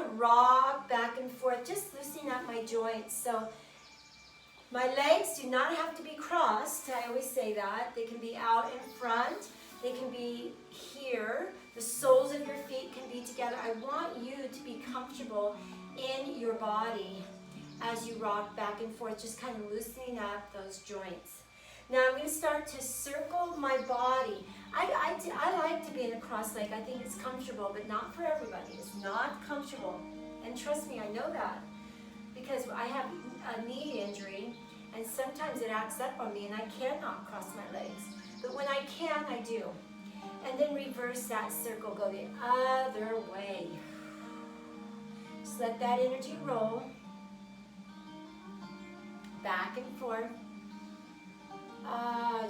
to rock back and forth, just loosening up my joints. So my legs do not have to be crossed. I always say that. They can be out in front. They can be here. The soles of your feet can be together. I want you to be comfortable in your body as you rock back and forth, just kind of loosening up those joints. Now I'm going to start to circle my body. I like to be in a cross leg. I think it's comfortable, but not for everybody. It's not comfortable. And trust me, I know that. Because I have a knee injury, and sometimes it acts up on me, and I cannot cross my legs. But when I can, I do. And then reverse that circle, go the other way. Just let that energy roll. Back and forth.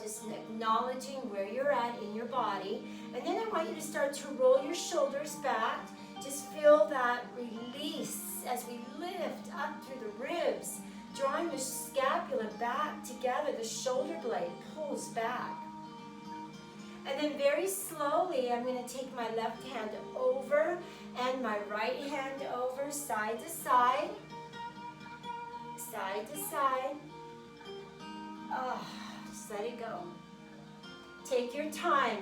Just acknowledging where you're at in your body. And then I want you to start to roll your shoulders back. Just feel that release as we lift up through the ribs, drawing the scapula back together. The shoulder blade pulls back. And then very slowly, I'm going to take my left hand over and my right hand over, side to side. Side to side. Just let it go. Take your time,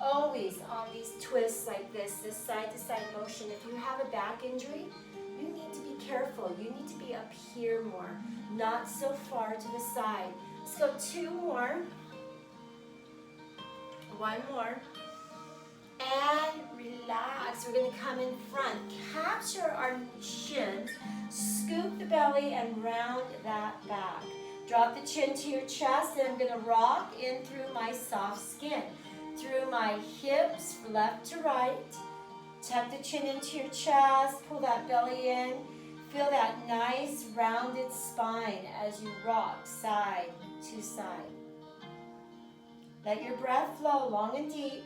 always on these twists like this side-to-side motion. If you have a back injury, you need to be careful. You need to be up here more, not so far to the side. Let's go 2 more. 1 more. And relax. We're going to come in front. Capture our shins, scoop the belly, and round that back. Drop the chin to your chest, and I'm going to rock in through my soft skin, through my hips, left to right. Tuck the chin into your chest, pull that belly in. Feel that nice rounded spine as you rock side to side. Let your breath flow long and deep.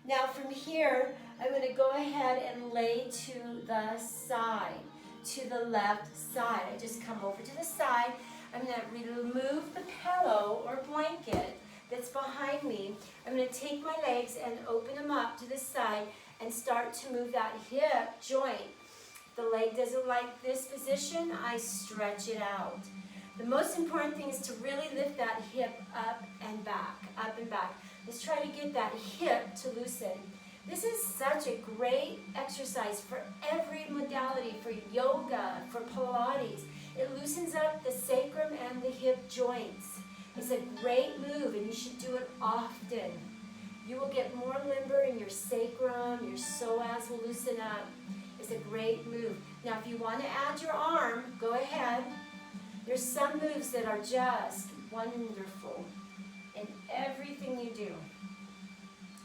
Now from here, I'm going to go ahead and lay to the side, to the left side. I just come over to the side. I'm going to remove the pillow or blanket that's behind me. I'm going to take my legs and open them up to the side and start to move that hip joint. If the leg doesn't like this position, I stretch it out. The most important thing is to really lift that hip up and back, up and back. Let's try to get that hip to loosen. This is such a great exercise for every modality, for yoga, for Pilates. It loosens up the sacrum and the hip joints. It's a great move, and you should do it often. You will get more limber in your sacrum, your psoas will loosen up. It's a great move. Now, if you want to add your arm, go ahead. There's some moves that are just wonderful in everything you do.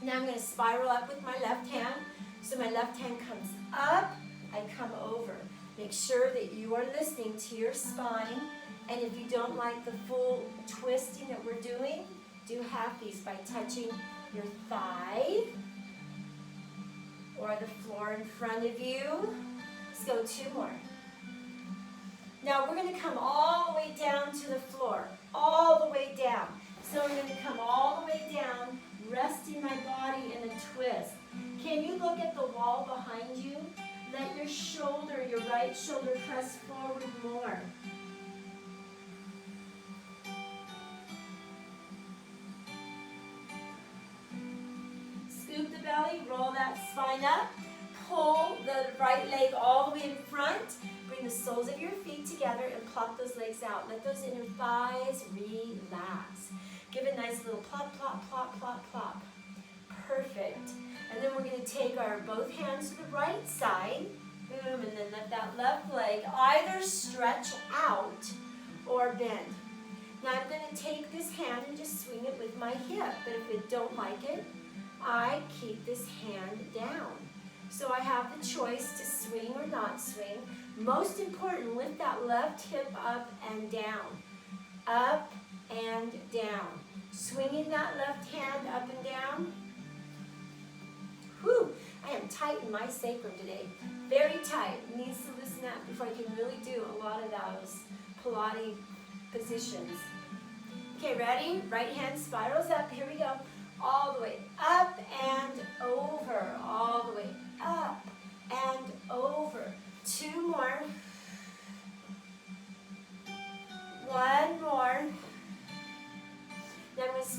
Now I'm going to spiral up with my left hand. So my left hand comes up, I come over. Make sure that you are listening to your spine. And if you don't like the full twisting that we're doing, do half these by touching your thigh or the floor in front of you. Let's go 2 more. Now we're going to come all the way down to the floor, all the way down. So I'm going to come all the way down, resting my body in a twist. Can you look at the wall behind you? Let your shoulder, your right shoulder, press forward more. Scoop the belly, roll that spine up. Pull the right leg all the way in front. Bring the soles of your feet together and plop those legs out. Let those inner thighs relax. Give a nice little plop, plop, plop, plop, plop. Perfect. And then we're going to take our both hands to the right side. Boom, and then let that left leg either stretch out or bend. Now I'm going to take this hand and just swing it with my hip. But if I don't like it, I keep this hand down. So I have the choice to swing or not swing. Most important, lift that left hip up and down. Up and down. Swinging that left hand up and down. Whew, I am tight in my sacrum today. Very tight. Needs to loosen up before I can really do a lot of those Pilates positions. Okay, ready? Right hand spirals up. Here we go. All the way up and over. All the way up and over.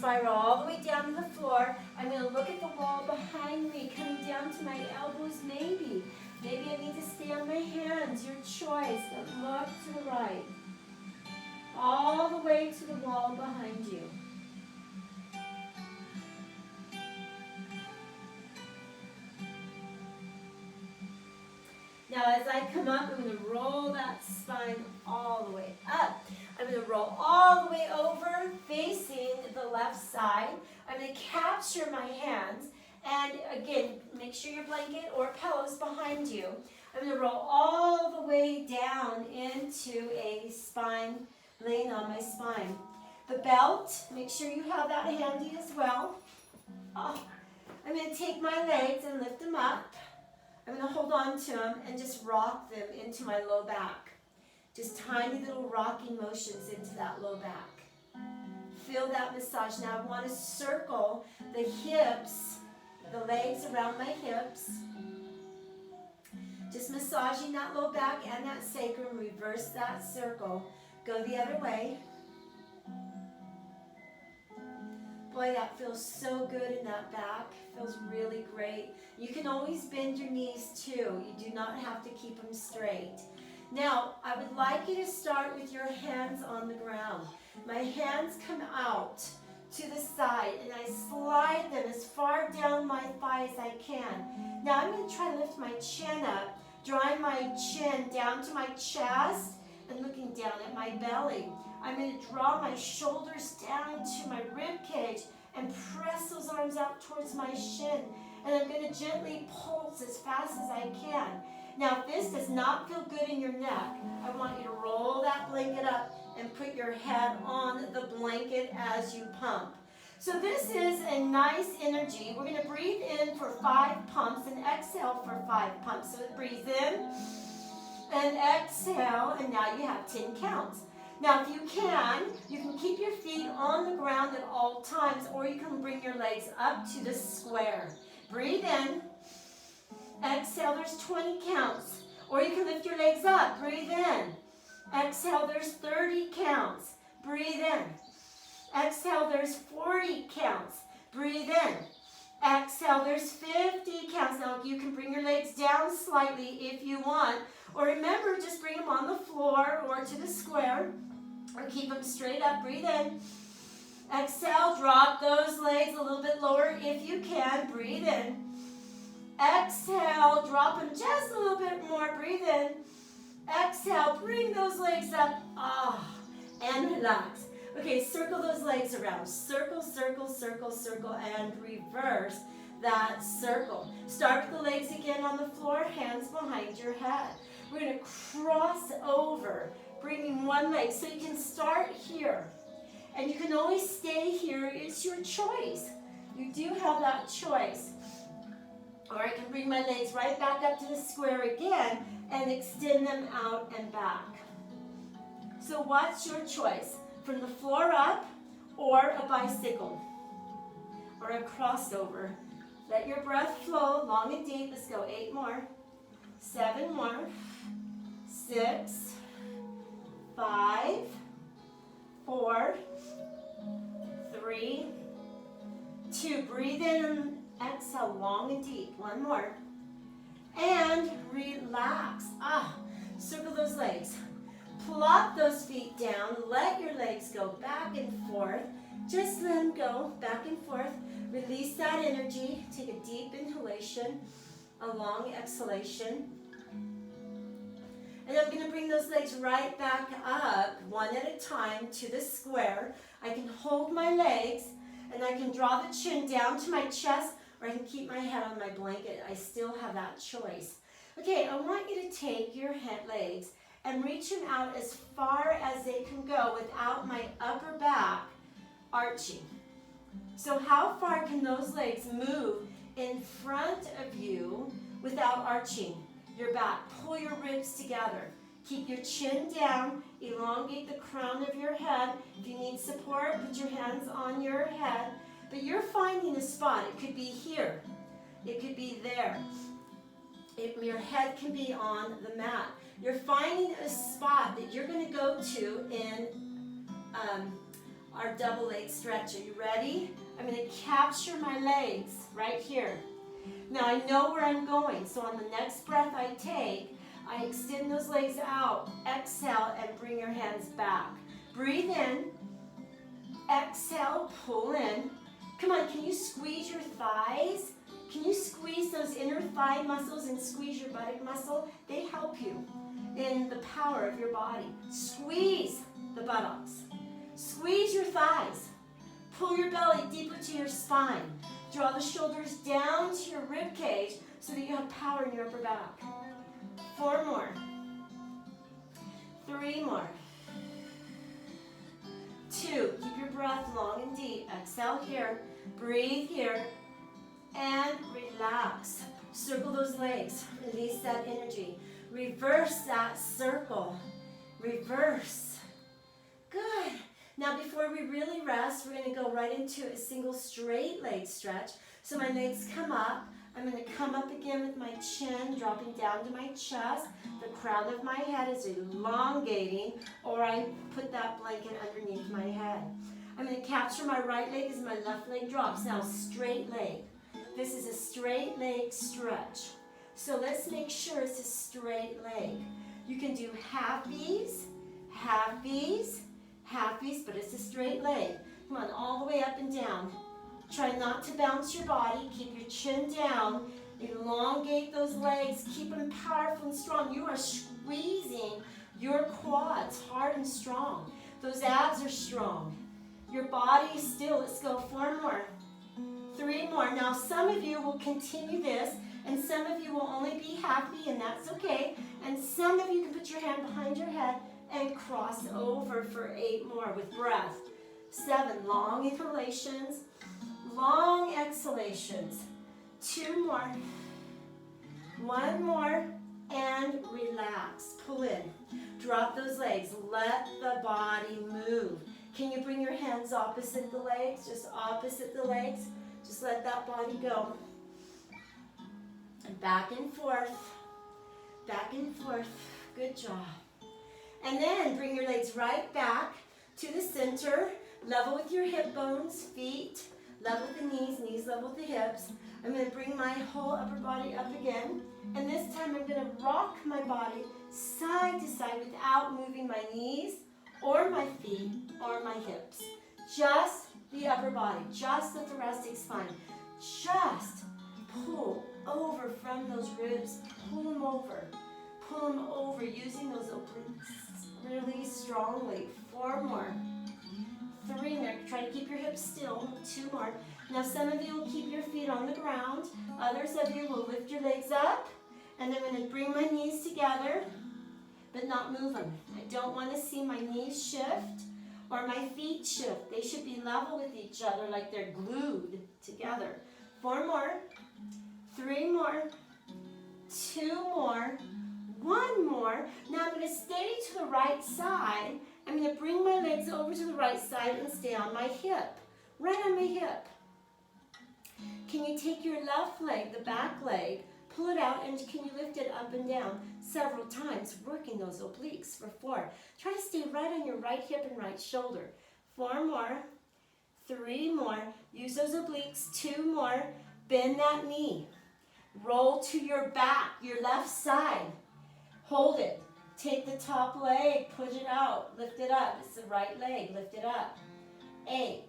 spiral all the way down to the floor. I'm going to look at the wall behind me, coming down to my elbows maybe. Maybe I need to stay on my hands, your choice. But look to the right. All the way to the wall behind you. Now as I come up, I'm going to roll that spine all the way up. I'm going to roll all the way over, facing the left side. I'm going to capture my hands. And again, make sure your blanket or pillow's behind you. I'm going to roll all the way down into a spine, laying on my spine. The belt, make sure you have that handy as well. I'm going to take my legs and lift them up. I'm going to hold on to them and just rock them into my low back. Just tiny little rocking motions into that low back. Feel that massage. Now I want to circle the hips, the legs around my hips. Just massaging that low back and that sacrum. Reverse that circle. Go the other way. Boy, that feels so good in that back. Feels really great. You can always bend your knees too. You do not have to keep them straight. Now, I would like you to start with your hands on the ground. My hands come out to the side and I slide them as far down my thigh as I can. Now I'm going to try to lift my chin up, drawing my chin down to my chest and looking down at my belly. I'm going to draw my shoulders down to my rib cage and press those arms out towards my shin. And I'm going to gently pulse as fast as I can. Now, if this does not feel good in your neck, I want you to roll that blanket up and put your head on the blanket as you pump. So this is a nice energy. We're going to breathe in for 5 pumps and exhale for 5 pumps. So breathe in and exhale, and now you have 10 counts. Now, if you can keep your feet on the ground at all times, or you can bring your legs up to the square. Breathe in. Exhale, there's 20 counts. Or you can lift your legs up. Breathe in. Exhale, there's 30 counts. Breathe in. Exhale, there's 40 counts. Breathe in. Exhale, there's 50 counts. Now, you can bring your legs down slightly if you want. Or remember, just bring them on the floor or to the square. Or keep them straight up. Breathe in. Exhale, drop those legs a little bit lower if you can. Breathe in. Exhale, drop them just a little bit more. Breathe in. Exhale, bring those legs up. And relax. Okay, circle those legs around. Circle, circle, circle, circle, and reverse that circle. Start with the legs again on the floor, hands behind your head. We're going to cross over, bringing one leg. So you can start here. And you can always stay here. It's your choice. You do have that choice. Or I can bring my legs right back up to the square again and extend them out and back. So what's your choice? From the floor up, or a bicycle, or a crossover. Let your breath flow long and deep. Let's go. 8 more. 7 more. 6. 5. 4. 3. 2. Breathe in and exhale long and deep. 1 more. And relax. Circle those legs. Plop those feet down. Let your legs go back and forth. Just let them go back and forth. Release that energy. Take a deep inhalation, a long exhalation. And I'm going to bring those legs right back up, one at a time, to the square. I can hold my legs, and I can draw the chin down to my chest, or I can keep my head on my blanket. I still have that choice. Okay, I want you to take your legs and reach them out as far as they can go without my upper back arching. So how far can those legs move in front of you without arching your back? Pull your ribs together. Keep your chin down. Elongate the crown of your head. If you need support, put your hands on your head. But you're finding a spot. It could be here. It could be there. Your head can be on the mat. You're finding a spot that you're going to go to in our double leg stretch. Are you ready? I'm going to capture my legs right here. Now I know where I'm going, so on the next breath I take, I extend those legs out. Exhale and bring your hands back. Breathe in. Exhale, pull in. Come on, can you squeeze your thighs? Can you squeeze those inner thigh muscles and squeeze your buttock muscle? They help you in the power of your body. Squeeze the buttocks. Squeeze your thighs. Pull your belly deeper to your spine. Draw the shoulders down to your rib cage so that you have power in your upper back. 4 more. 3 more. 2. Keep your breath long and deep. Exhale here. Breathe here. And relax. Circle those legs. Release that energy. Reverse that circle. Reverse. Good. Now before we really rest, we're going to go right into a single straight leg stretch. So my legs come up. I'm going to come up again with my chin dropping down to my chest. The crown of my head is elongating, or I put that blanket underneath my head. I'm going to capture my right leg as my left leg drops. Now straight leg. This is a straight leg stretch. So let's make sure it's a straight leg. You can do half V's, half V's, half V's, but it's a straight leg. Come on, all the way up and down. Try not to bounce your body. Keep your chin down. Elongate those legs. Keep them powerful and strong. You are squeezing your quads hard and strong. Those abs are strong. Your body is still. Let's go. 4 more. 3 more. Now, some of you will continue this, and some of you will only be happy, and that's okay. And some of you can put your hand behind your head and cross over for 8 more with breath. 7 long inhalations. Long exhalations. 2 more. 1 more. And relax. Pull in. Drop those legs. Let the body move. Can you bring your hands opposite the legs? Just opposite the legs. Just let that body go. And back and forth. Back and forth. Good job. And then bring your legs right back to the center. Level with your hip bones, feet. Level with the knees, knees level with the hips. I'm going to bring my whole upper body up again. And this time I'm going to rock my body side to side without moving my knees or my feet or my hips. Just the upper body, just the thoracic spine. Just pull over from those ribs. Pull them over. Pull them over using those obliques really strongly. 4 more. 3 more. Try to keep your hips still. 2 more. Now some of you will keep your feet on the ground. Others of you will lift your legs up. And I'm going to bring my knees together, but not move them. I don't want to see my knees shift or my feet shift. They should be level with each other like they're glued together. 4 more. 3 more. 2 more. 1 more. Now I'm going to stay to the right side. I'm going to bring my legs over to the right side and stay on my hip. Right on my hip. Can you take your left leg, the back leg, pull it out, and can you lift it up and down several times, working those obliques for 4. Try to stay right on your right hip and right shoulder. 4 more. 3 more. Use those obliques. 2 more. Bend that knee. Roll to your back, your left side. Hold it. Take the top leg, push it out, lift it up. It's the right leg, lift it up. 8,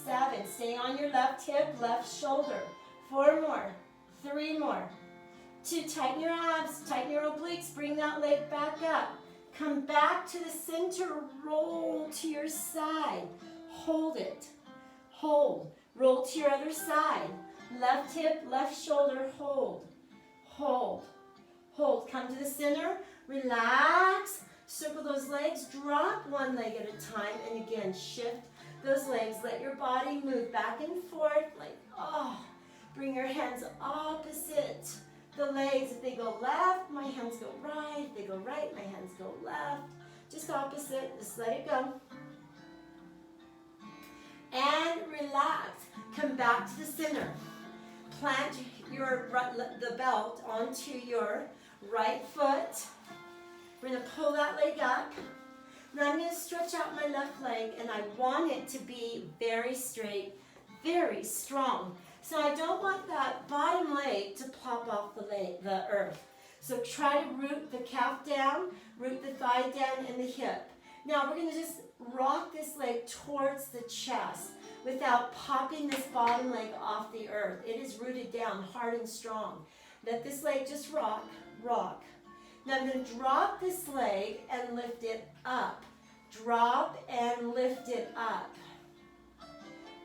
7, stay on your left hip, left shoulder. 4 more, 3 more. 2, tighten your abs, tighten your obliques, bring that leg back up. Come back to the center, roll to your side. Hold it, hold. Roll to your other side. Left hip, left shoulder, hold, hold, hold. Come to the center. Relax, circle those legs, drop 1 leg at a time, and again, shift those legs. Let your body move back and forth, like, oh. Bring your hands opposite the legs. If they go left, my hands go right. If they go right, my hands go left. Just opposite, just let it go. And relax. Come back to the center. Plant the belt onto your right foot. We're going to pull that leg up. Now I'm going to stretch out my left leg, and I want it to be very straight, very strong. So I don't want that bottom leg to pop off the earth. So try to root the calf down, root the thigh down, and the hip. Now we're going to just rock this leg towards the chest without popping this bottom leg off the earth. It is rooted down hard and strong. Let this leg just rock, rock. Now I'm going to drop this leg and lift it up. Drop and lift it up.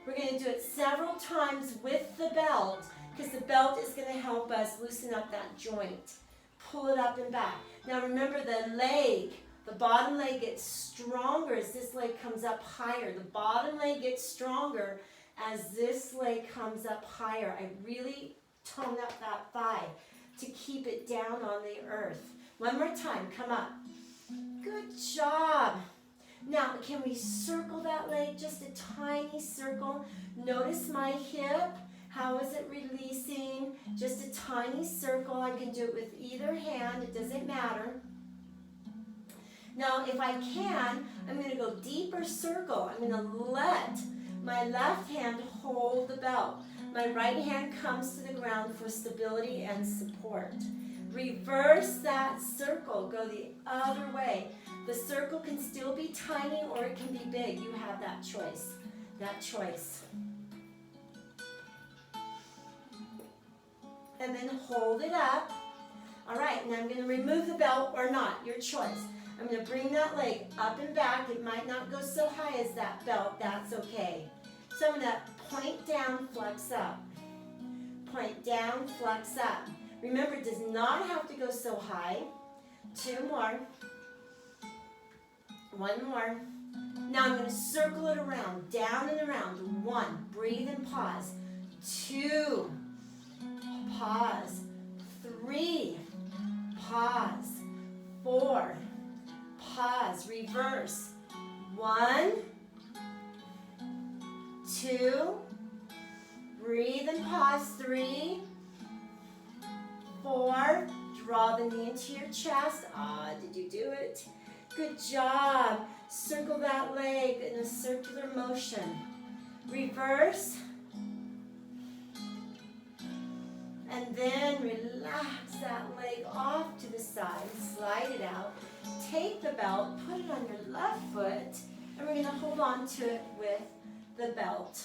We're going to do it several times with the belt because the belt is going to help us loosen up that joint. Pull it up and back. Now remember the leg, the bottom leg gets stronger as this leg comes up higher. The bottom leg gets stronger as this leg comes up higher. I really tone up that thigh to keep it down on the earth. One more time, come up. Good job. Now, can we circle that leg, just a tiny circle? Notice my hip. How is it releasing? Just a tiny circle. I can do it with either hand. It doesn't matter. Now, if I can, I'm going to go deeper circle. I'm going to let my left hand hold the belt. My right hand comes to the ground for stability and support. Reverse that circle. Go the other way. The circle can still be tiny or it can be big. You have that choice. That choice. And then hold it up. All right, and I'm going to remove the belt or not, your choice. I'm going to bring that leg up and back. It might not go so high as that belt. That's okay. So I'm going to point down, flex up. Point down, flex up. Remember, it does not have to go so high. 2 more. 1 more. Now I'm going to circle it around, down and around. 1, breathe and pause. 2, pause. 3, pause. 4, pause. Reverse. 1, 2, breathe and pause. 3, 4, draw the knee into your chest. Did you do it? Good job. Circle that leg in a circular motion. Reverse. And then relax that leg off to the side. Slide it out. Take the belt, put it on your left foot, and we're going to hold on to it with the belt.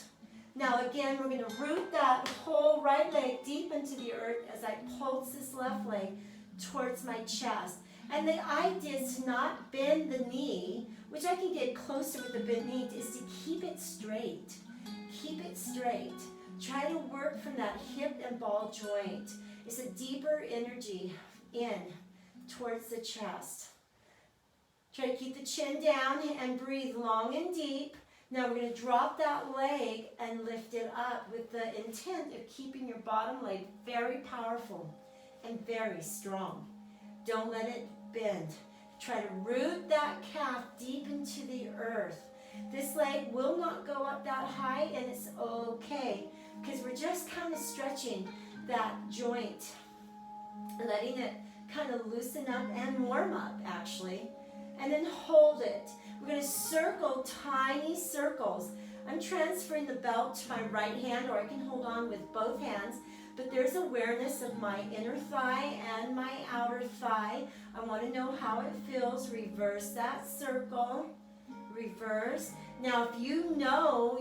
Now again, we're going to root that whole right leg deep into the earth as I pulse this left leg towards my chest. And the idea is to not bend the knee, which I can get closer with the bent knee, is to keep it straight. Keep it straight. Try to work from that hip and ball joint. It's a deeper energy in towards the chest. Try to keep the chin down and breathe long and deep. Now we're going to drop that leg and lift it up with the intent of keeping your bottom leg very powerful and very strong. Don't let it bend. Try to root that calf deep into the earth. This leg will not go up that high, and it's okay because we're just kind of stretching that joint, letting it kind of loosen up and warm up actually, and then hold it. We're going to circle tiny circles. I'm transferring the belt to my right hand, or I can hold on with both hands. But there's awareness of my inner thigh and my outer thigh. I want to know how it feels. Reverse that circle. Reverse. Now, if you know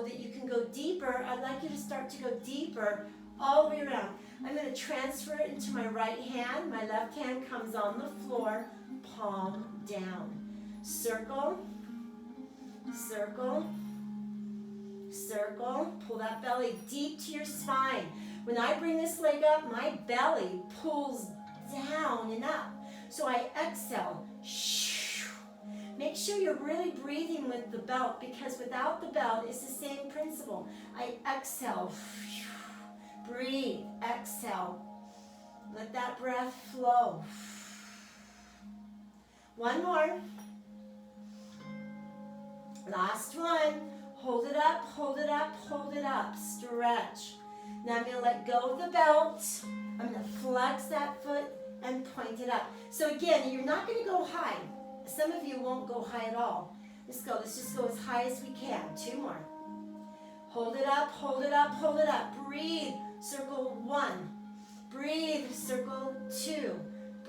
that you can go deeper, I'd like you to start to go deeper all the way around. I'm going to transfer it into my right hand. My left hand comes on the floor, palm down. Circle. Circle. Circle. Pull that belly deep to your spine. When I bring this leg up, my belly pulls down and up. So I exhale. Make sure you're really breathing with the belt, because without the belt, it's the same principle. I exhale. Breathe. Exhale. Let that breath flow. 1 more. Last one. Hold it up, hold it up, hold it up. Stretch. Now I'm going to let go of the belt. I'm going to flex that foot and point it up. So again, you're not going to go high. Some of you won't go high at all. Let's go. Let's just go as high as we can. 2 more. Hold it up, hold it up, hold it up. Breathe. Circle 1. Breathe. Circle 2.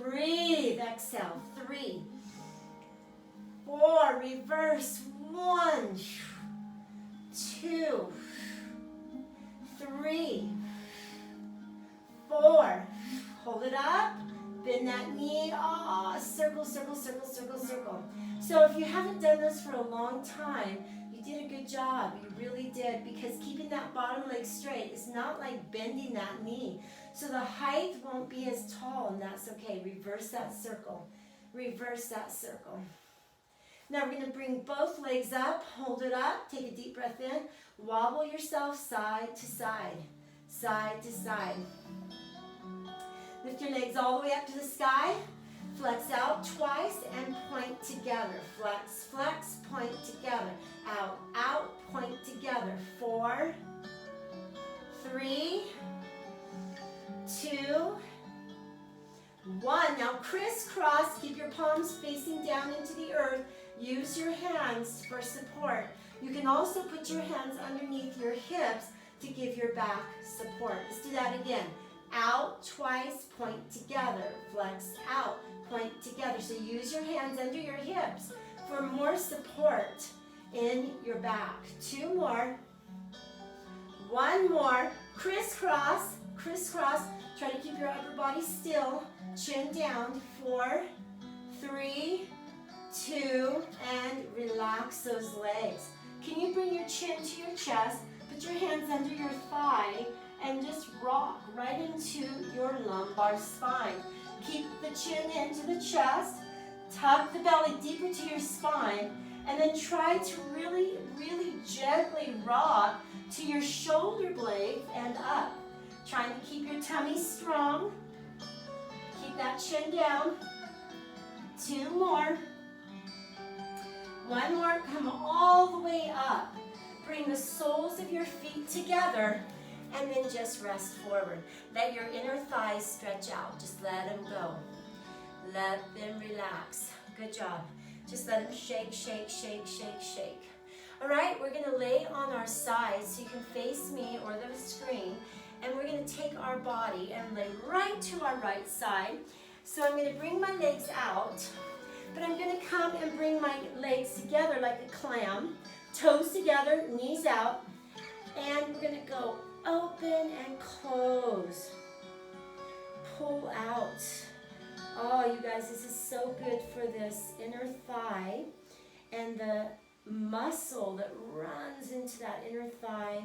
Breathe. Exhale. 3. 4. Reverse. 1. 2. 3. 4. Hold it up. Bend that knee. Circle, circle, circle, circle, circle. So if you haven't done this for a long time, you did a good job. You really did, because keeping that bottom leg straight is not like bending that knee. So the height won't be as tall, and that's okay. Reverse that circle. Reverse that circle. Now we're going to bring both legs up. Hold it up. Take a deep breath in. Wobble yourself side to side. Side to side. Lift your legs all the way up to the sky. Flex out twice and point together. Flex, flex, point together. Out, out, point together. 4, 3, 2, 1. Now crisscross. Keep your palms facing down into the earth. Use your hands for support. You can also put your hands underneath your hips to give your back support. Let's do that again. Out twice, point together. Flex out, point together. So use your hands under your hips for more support in your back. 2 more. 1 more. Crisscross, crisscross. Try to keep your upper body still. Chin down. 4, 3, 2, and relax those legs. Can you bring your chin to your chest? Put your hands under your thigh and just rock right into your lumbar spine. Keep the chin into the chest. Tuck the belly deeper to your spine. And then try to really, really gently rock to your shoulder blade and up. Trying to keep your tummy strong. Keep that chin down. 2 more. 1 more. Come all the way up. Bring the soles of your feet together. And then just rest forward. Let your inner thighs stretch out. Just let them go. Let them relax. Good job. Just let them shake, shake, shake, shake, shake. All right, we're going to lay on our sides so you can face me or the screen. And we're going to take our body and lay right to our right side. So I'm going to bring my legs out. But I'm going to come and bring my legs together like a clam. Toes together, knees out. And we're going to go open and close. Pull out. Oh, you guys, this is so good for this inner thigh and the muscle that runs into that inner thigh.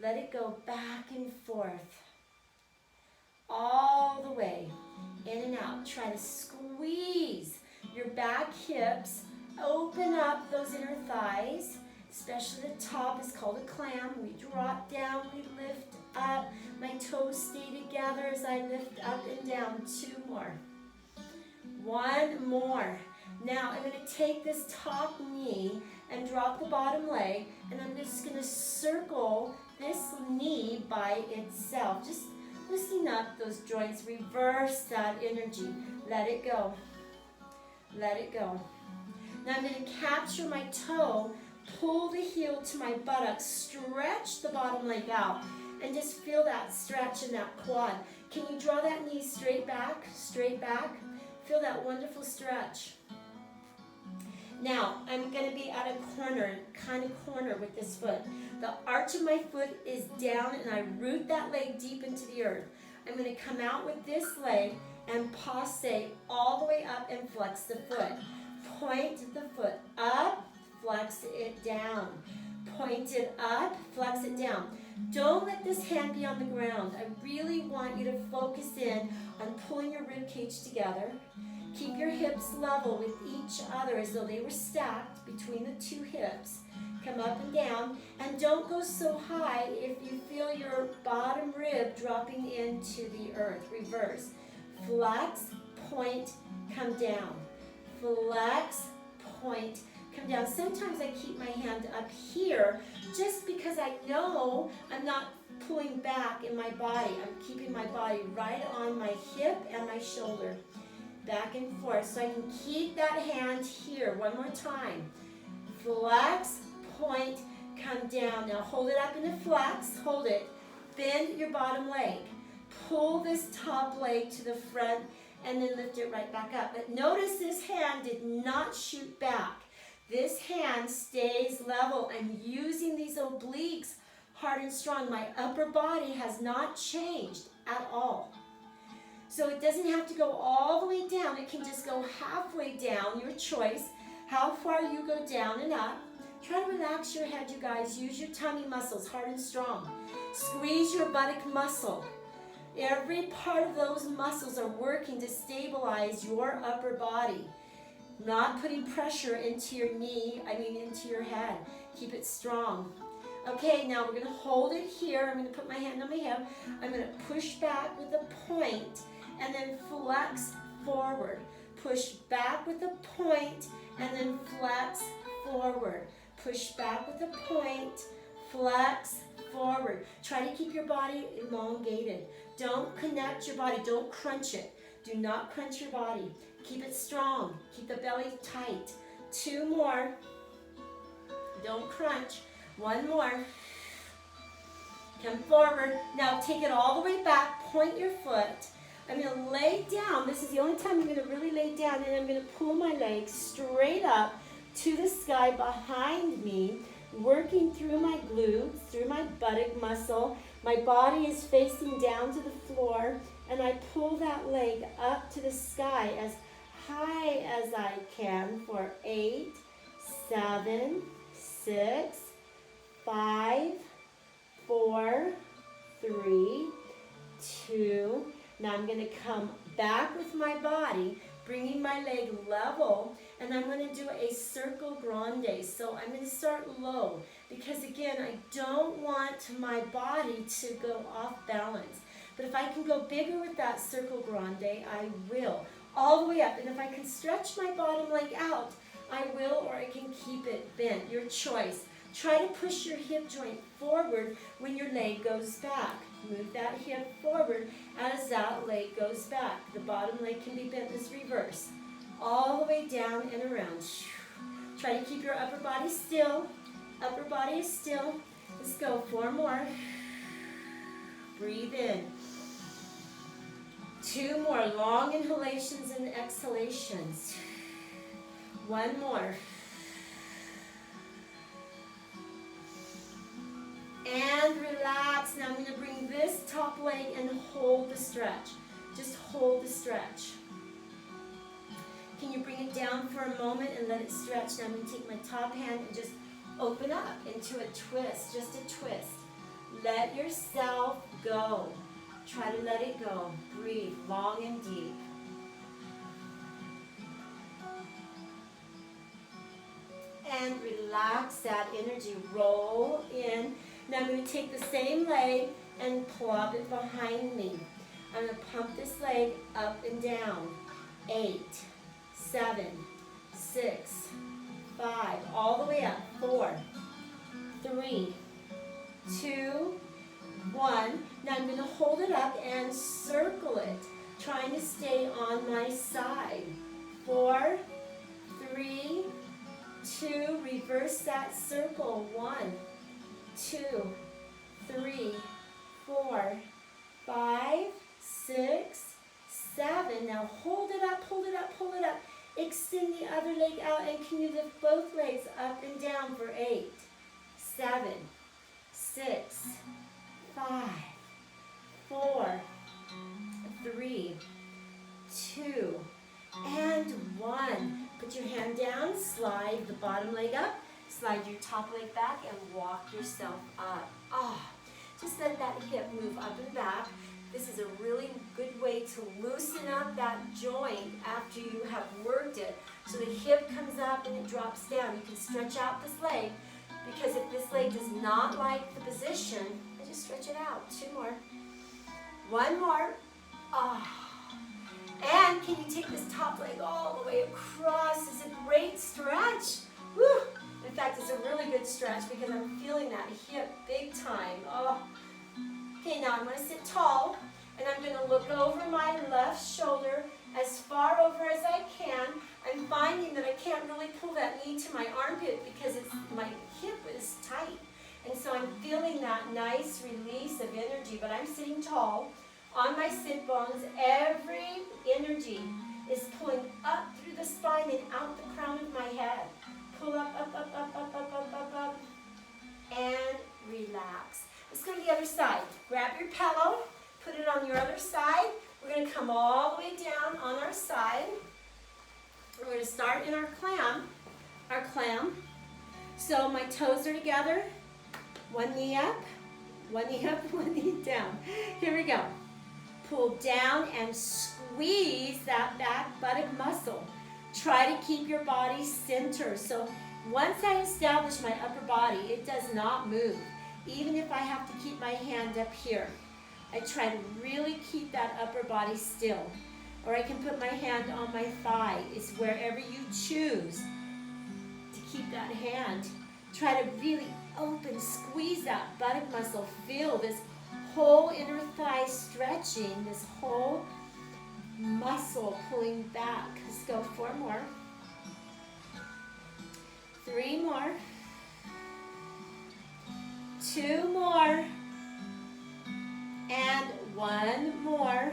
Let it go back and forth. All the way. In and out. Try to squeeze your back hips. Open up those inner thighs. Especially the top is called a clam. We drop down, we lift up. My toes stay together as I lift up and down. 2 more. 1 more. Now I'm going to take this top knee and drop the bottom leg, and I'm just going to circle this knee by itself. Just loosening up those joints. Reverse that energy. Let it go. Let it go. Now I'm going to capture my toe. Pull the heel to my buttocks, stretch the bottom leg out, and just feel that stretch in that quad. Can you draw that knee straight back, straight back? Feel that wonderful stretch. Now, I'm going to be at a corner, kind of corner with this foot. The arch of my foot is down, and I root that leg deep into the earth. I'm going to come out with this leg and passe all the way up and flex the foot. Point the foot up. Flex it down. Point it up, flex it down. Don't let this hand be on the ground. I really want you to focus in on pulling your rib cage together. Keep your hips level with each other as though they were stacked between the 2 hips. Come up and down, and don't go so high if you feel your bottom rib dropping into the earth. Reverse. Flex, point, come down. Flex, point, come down. Sometimes I keep my hand up here just because I know I'm not pulling back in my body. I'm keeping my body right on my hip and my shoulder. back and forth. So I can keep that hand here. One more time. Flex, point, come down. Now hold it up in a flex. Hold it. Bend your bottom leg. Pull this top leg to the front and then lift it right back up. But notice this hand did not shoot back. This hand stays level. I'm using these obliques hard and strong. My upper body has not changed at all. So it doesn't have to go all the way down. It can just go halfway down, your choice. How far you go down and up. Try to relax your head, you guys. Use your tummy muscles hard and strong. Squeeze your buttock muscle. Every part of those muscles are working to stabilize your upper body. Not putting pressure into your knee, into your head. Keep it strong. Okay, now we're going to hold it here. I'm going to put my hand on my hip. I'm going to push back with a point and then flex forward. Push back with a point and then flex forward. Push back with a point, flex forward. Try to keep your body elongated. Don't connect your body. Don't crunch it. Do not crunch your body. Keep it strong. Keep the belly tight. 2 more. Don't crunch. 1 more. Come forward. Now take it all the way back. Point your foot. I'm going to lay down. This is the only time I'm going to really lay down. And I'm going to pull my legs straight up to the sky behind me, working through my glutes, through my buttock muscle. My body is facing down to the floor, and I pull that leg up to the sky as high as I can for 8, 7, 6, 5, 4, 3, 2. Now I'm going to come back with my body, bringing my leg level, and I'm going to do a circle grande. So I'm going to start low because, again, I don't want my body to go off balance. But if I can go bigger with that circle grande, I will. All the way up. And if I can stretch my bottom leg out, I will, or I can keep it bent. Your choice. Try to push your hip joint forward when your leg goes back. Move that hip forward as that leg goes back. The bottom leg can be bent as reverse. All the way down and around. Try to keep your upper body still. Upper body is still. Let's go. 4 more. Breathe in. 2 more. Long inhalations and exhalations. 1 more. And relax. Now I'm going to bring this top leg and hold the stretch. Just hold the stretch. Can you bring it down for a moment and let it stretch? Now I'm going to take my top hand and just open up into a twist, just a twist. Let yourself go. Try to let it go. Breathe long and deep. And relax that energy. Roll in. Now I'm going to take the same leg and plop it behind me. I'm going to pump this leg up and down. 8, 7, 6, 5, all the way up. 4, 3, 2, 1. Now I'm going to hold it up and circle it, trying to stay on my side. 4, 3, 2, reverse that circle. 1, 2, 3, 4, 5, 6, 7. Now hold it up, hold it up, hold it up. Extend the other leg out, and can you lift both legs up and down for 8, 7, 6, 5, 4, 3, 2, and 1. Put your hand down, slide the bottom leg up, slide your top leg back, and walk yourself up. Just let that hip move up and back. This is a really good way to loosen up that joint after you have worked it. So the hip comes up and it drops down. You can stretch out this leg, because if this leg does not like the position, just stretch it out. 2 more. 1 more. And can you take this top leg all the way across? It's a great stretch. Woo! In fact, it's a really good stretch because I'm feeling that hip big time. Okay, now I'm going to sit tall, and I'm going to look over my left shoulder as far over as I can. I'm finding that I can't really pull that knee to my armpit because my hip is tight. And so I'm feeling that nice release of energy, but I'm sitting tall on my sit bones. Every energy is pulling up through the spine and out the crown of my head. Pull up, up, up, up, up, up, up, up, up, and relax. Let's go to the other side. Grab your pillow, put it on your other side. We're going to come all the way down on our side. We're going to start in our clam. So my toes are together. One knee up, one knee down. Here we go. Pull down and squeeze that back buttock muscle. Try to keep your body centered. So once I establish my upper body, it does not move. Even if I have to keep my hand up here, I try to really keep that upper body still. Or I can put my hand on my thigh. It's wherever you choose to keep that hand. Try to really open, squeeze that buttock muscle. Feel this whole inner thigh stretching, this whole muscle pulling back. Let's go 4 more. 3 more. 2 more. And 1 more.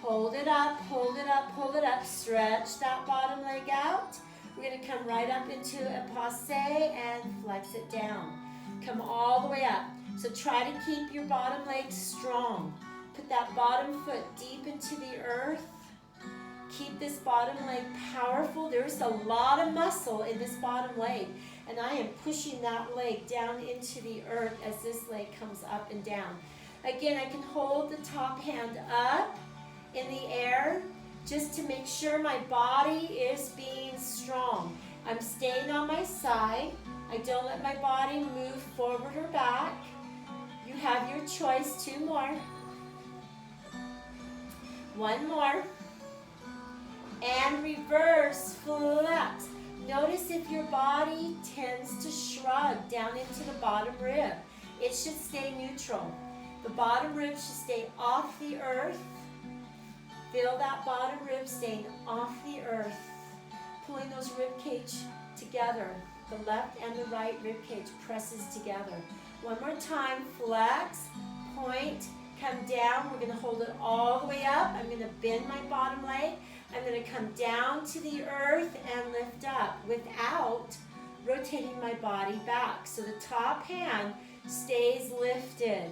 Hold it up, hold it up, hold it up. Stretch that bottom leg out. We're going to come right up into a passe and flex it down. Come all the way up. So try to keep your bottom leg strong. Put that bottom foot deep into the earth. Keep this bottom leg powerful. There's a lot of muscle in this bottom leg. And I am pushing that leg down into the earth as this leg comes up and down. Again, I can hold the top hand up in the air just to make sure my body is being strong. I'm staying on my side. I don't let my body move forward or back. You have your choice. 2 more. 1 more. And reverse, flex. Notice if your body tends to shrug down into the bottom rib. It should stay neutral. The bottom rib should stay off the earth. Feel that bottom rib staying off the earth. Pulling those rib cage together. The left and the right rib cage presses together. 1 more time. Flex, point, come down. We're going to hold it all the way up. I'm going to bend my bottom leg. I'm going to come down to the earth and lift up without rotating my body back. So the top hand stays lifted.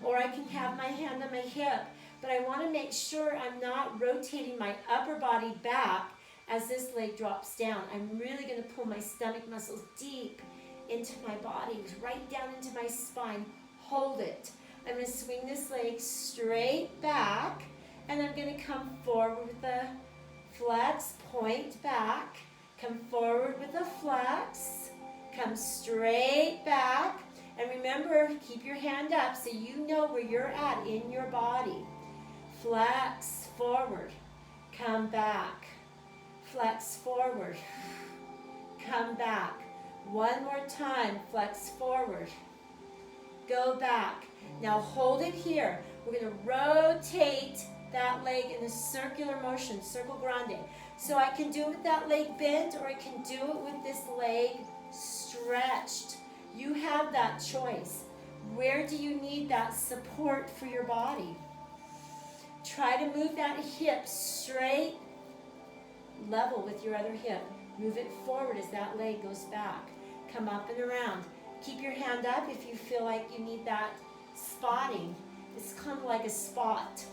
Or I can have my hand on my hip. But I want to make sure I'm not rotating my upper body back as this leg drops down. I'm really going to pull my stomach muscles deep into my body, right down into my spine. Hold it. I'm going to swing this leg straight back, and I'm going to come forward with a flex, point back, come forward with a flex, come straight back, and remember, keep your hand up so you know where you're at in your body. Flex forward, come back, flex forward, come back. 1 more time, flex forward, go back. Now hold it here. We're going to rotate that leg in a circular motion, circle grande. So I can do it with that leg bent, or I can do it with this leg stretched. You have that choice. Where do you need that support for your body? Try to move that hip straight, level with your other hip. Move it forward as that leg goes back. Come up and around. Keep your hand up if you feel like you need that spotting. It's kind of like a spot.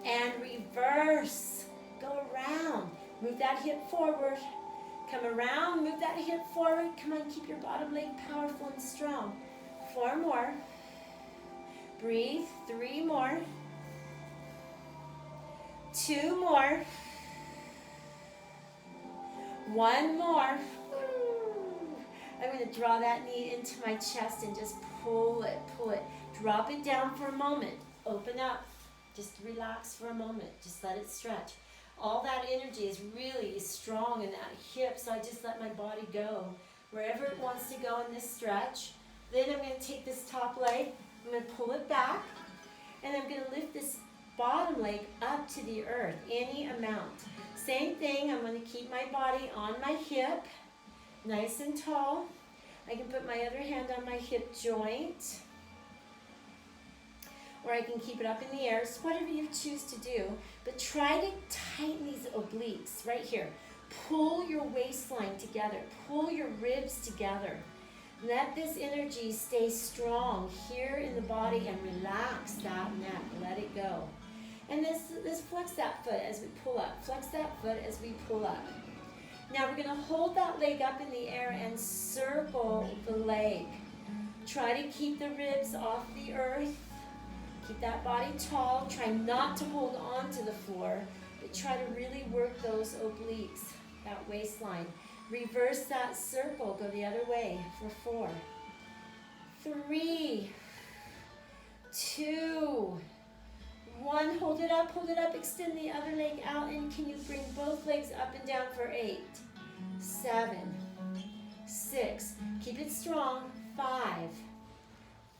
And reverse. Go around. Move that hip forward. Come around. Move that hip forward. Come on, keep your bottom leg powerful and strong. 4 more. Breathe. 3 more. 2 more. 1 more. I'm going to draw that knee into my chest and just pull it, pull it. Drop it down for a moment. Open up. Just relax for a moment. Just let it stretch. All that energy is really strong in that hip, so I just let my body go wherever it wants to go in this stretch. Then I'm going to take this top leg, I'm going to pull it back, and I'm going to lift this bottom leg up to the earth, any amount. Same thing, I'm going to keep my body on my hip, nice and tall. I can put my other hand on my hip joint, or I can keep it up in the air. So whatever you choose to do, but try to tighten these obliques right here. Pull your waistline together, pull your ribs together. Let this energy stay strong here in the body and relax that neck, let it go. And let's flex that foot as we pull up, flex that foot as we pull up. Now we're gonna hold that leg up in the air and circle the leg. Try to keep the ribs off the earth. Keep that body tall. Try not to hold on to the floor, but try to really work those obliques, that waistline. Reverse that circle. Go the other way for 4, 3, 2, 1. Hold it up, extend the other leg out, and can you bring both legs up and down for 8, 7, 6. Keep it strong. 5,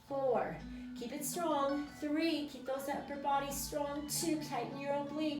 4. Keep it strong. 3. Keep those upper bodies strong. 2. Tighten your obliques.